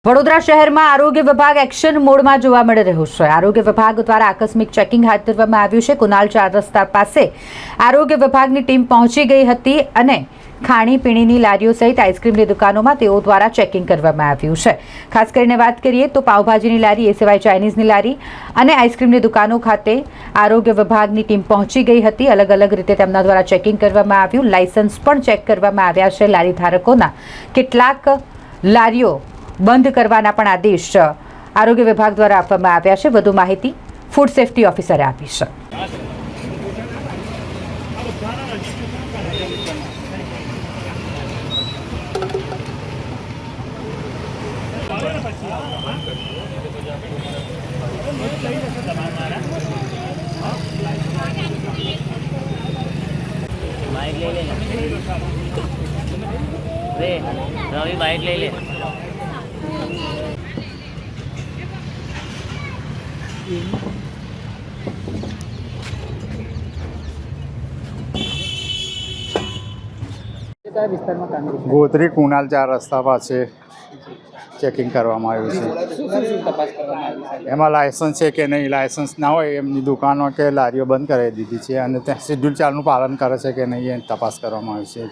વડોદરા શહેરમાં આરોગ્ય વિભાગ એક્શન મોડમાં જોવા મળી રહ્યું છે। આરોગ્ય વિભાગ દ્વારા આકસ્મિક ચેકિંગ હાથ ધરવામાં આવ્યું છે। કુનાલ 4 રસ્તા પાસે આરોગ્ય વિભાગની ટીમ પહોંચી ગઈ હતી અને ખાણીપીણીની લારીઓ સહિત આઈસ્ક્રીમની દુકાનોમાં તેઓ દ્વારા ચેકિંગ કરવામાં આવ્યું છે। ખાસ કરીને વાત કરીએ તો પાવભાજીની લારી, એ સિવાય ચાઇનીઝની લારી અને આઈસ્ક્રીમની દુકાનો ખાતે આરોગ્ય વિભાગની ટીમ પહોંચી ગઈ હતી। અલગ અલગ રીતે તેમના દ્વારા ચેકિંગ કરવામાં આવ્યું। લાયસન્સ પણ ચેક કરવામાં આવ્યા છે। લારી ધારકોના કેટલાક લારીઓ બંધ કરવાના પણ આદેશ આરોગ્ય વિભાગ દ્વારા આપવામાં આવ્યા છે। વધુ માહિતી ફૂડ સેફ્ટી ઓફિસરે આપી છે। बाइक ले ले ગોત્રી કુનાલ 4 રસ્તા પાસે ચેકિંગ કરવામાં આવ્યું છે। એમાં લાયસન્સ છે કે નહીં, લાયસન્સ ના હોય એમની દુકાનો કે લારીઓ બંધ કરાવી દીધી છે અને ત્યાં શેડ્યુલ 4નું પાલન કરે છે કે નહીં એ તપાસ કરવામાં આવી છે।